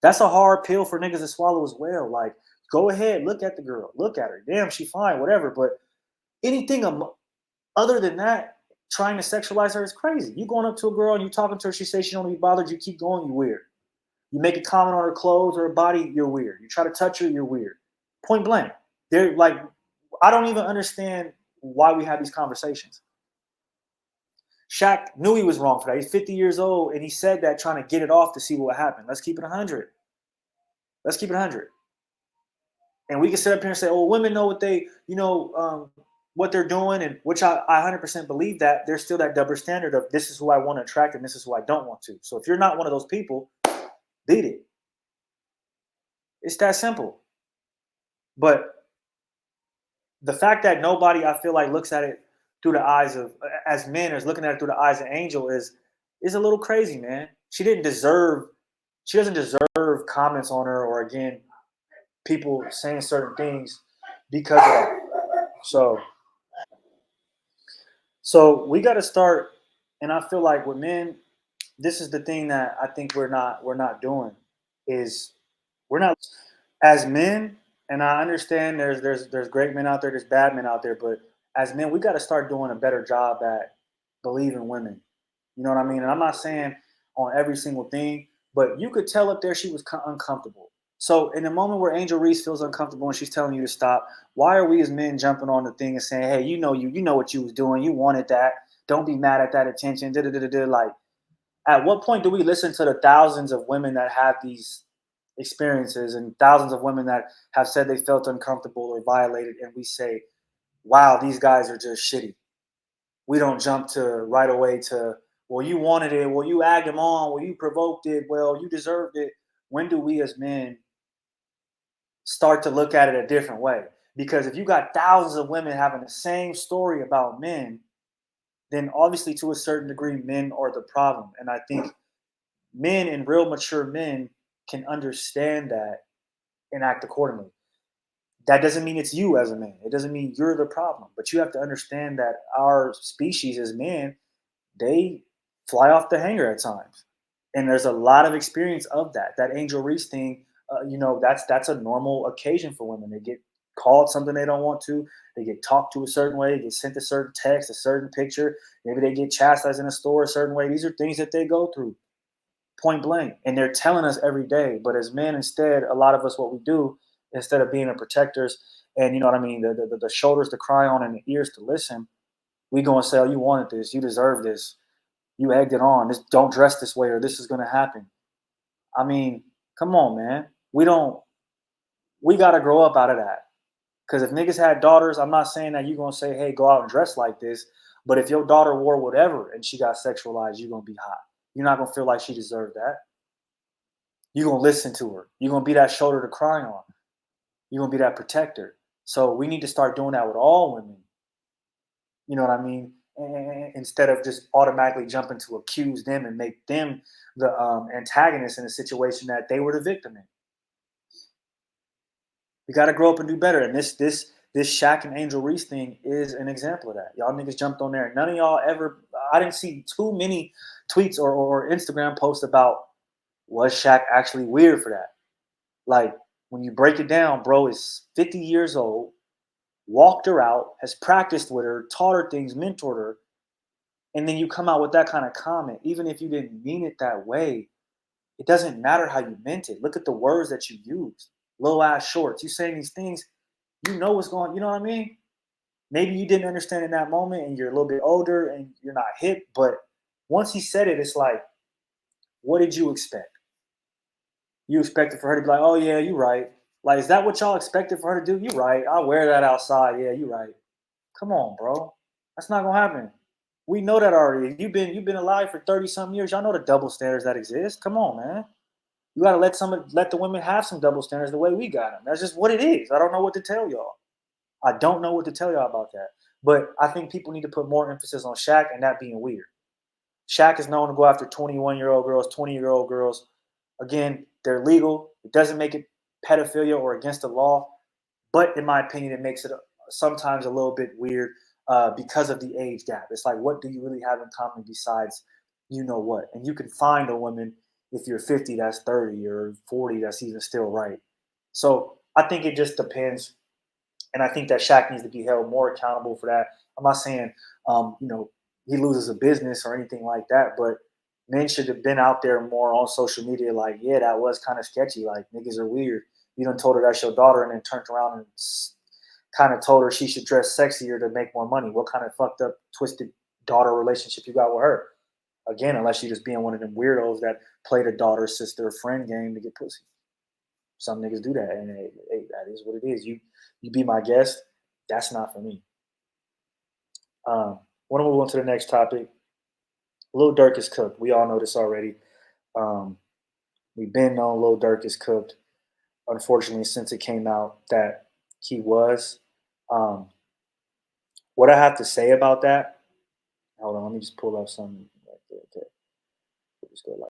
That's a hard pill for niggas to swallow as well. Like, go ahead, look at the girl, look at her. Damn, she fine, whatever. But anything other than that, trying to sexualize her is crazy. You going up to a girl and you talking to her, she says she don't be bothered, you keep going, you weird. You make a comment on her clothes or her body, you're weird. You try to touch her, you're weird. Point blank. They're like, I don't even understand why we have these conversations. Shaq knew he was wrong for that. He's 50 years old, and he said that trying to get it off to see what would happen. Let's keep it 100. Let's keep it 100. And we can sit up here and say, "Oh, women know what what they're doing," and which I 100% believe that. There's still that double standard of this is who I want to attract and this is who I don't want to. So if you're not one of those people, beat it. It's that simple. But the fact that nobody, I feel like, looks at it through the eyes of, as men, is looking at it through the eyes of Angel is a little crazy, man. She didn't deserve. She doesn't deserve comments on her, or again, people saying certain things because of that. So, so we got to start. And I feel like with men, this is the thing that I think we're not doing is we're not as men. And I understand there's great men out there, there's bad men out there, but as men, we got to start doing a better job at believing women. You know what I mean? And I'm not saying on every single thing, but you could tell up there she was uncomfortable. So in the moment where Angel Reese feels uncomfortable and she's telling you to stop, why are we as men jumping on the thing and saying, "Hey, you know what you was doing, you wanted that. Don't be mad at that attention." Da, da, da, da, da. Like, at what point do we listen to the thousands of women that have these experiences and thousands of women that have said they felt uncomfortable or violated, and we say, "Wow, these guys are just shitty." We don't jump to right away to, "Well, you wanted it, well, you agged him on, well, you provoked it, well, you deserved it." When do we as men start to look at it a different way? Because if you got thousands of women having the same story about men, then obviously to a certain degree men are the problem. And I think men and real mature men can understand that and act accordingly. That doesn't mean it's you as a man. It doesn't mean you're the problem. But you have to understand that our species as men, they fly off the hanger at times. And there's a lot of experience of that. That Angel Reese thing, that's a normal occasion for women. They get called something they don't want to. They get talked to a certain way. They get sent a certain text, a certain picture. Maybe they get chastised in a store a certain way. These are things that they go through, point blank. And they're telling us every day. But as men, instead, a lot of us, what we do, instead of being the protectors and, you know what I mean, the shoulders to cry on and the ears to listen, we go and say, "Oh, you wanted this. You deserve this. You egged it on. This, don't dress this way or this is going to happen." I mean, come on, man. We got to grow up out of that. Because if niggas had daughters, I'm not saying that you're going to say, "Hey, go out and dress like this." But if your daughter wore whatever and she got sexualized, you're going to be hot. You're not going to feel like she deserved that. You're going to listen to her. You're going to be that shoulder to cry on. You're going to be that protector. So we need to start doing that with all women. You know what I mean? Instead of just automatically jumping to accuse them and make them the antagonist in a situation that they were the victim in. We got to grow up and do better. And this Shaq and Angel Reese thing is an example of that. Y'all niggas jumped on there. None of y'all ever. I didn't see too many tweets or Instagram posts about, was Shaq actually weird for that? Like, when you break it down, bro is 50 years old, walked her out, has practiced with her, taught her things, mentored her, and then you come out with that kind of comment. Even if you didn't mean it that way, it doesn't matter how you meant it. Look at the words that you used. Little ass shorts. You saying these things, you know what's going. You know what I mean? Maybe you didn't understand in that moment, and you're a little bit older, and you're not hip. But once he said it, it's like, what did you expect? You expected for her to be like, "Oh yeah, you're right." Like, is that what y'all expected for her to do? You're right. I'll wear that outside. Yeah, you're right. Come on, bro. That's not gonna happen. We know that already. You've been alive for 30 some years. Y'all know the double standards that exist. Come on, man. You gotta let the women have some double standards the way we got them. That's just what it is. I don't know what to tell y'all. I don't know what to tell y'all about that. But I think people need to put more emphasis on Shaq and that being weird. Shaq is known to go after 21-year-old girls, 20-year-old girls. Again, they're legal. It doesn't make it pedophilia or against the law. But in my opinion, it makes it sometimes a little bit weird because of the age gap. It's like, what do you really have in common besides you know what? And you can find a woman if you're 50, that's 30, or 40, that's even still right. So I think it just depends, and I think that Shaq needs to be held more accountable for that. I'm not saying, you know, he loses a business or anything like that, but men should have been out there more on social media, like, yeah, that was kind of sketchy. Like, niggas are weird. You done told her that's your daughter, and then turned around and kind of told her she should dress sexier to make more money. What kind of fucked up, twisted daughter relationship you got with her? Again, unless you're just being one of them weirdos that play the daughter, sister, friend game to get pussy. Some niggas do that, and hey, that is what it is. You be my guest. That's not for me. Want to move on to the next topic. Lil Durk is cooked. We all know this already. Um, we've been known Lil Durk is cooked. Unfortunately, since it came out that he was, um, what I have to say about that. Hold on, let me just pull up some. Okay, okay. Just go like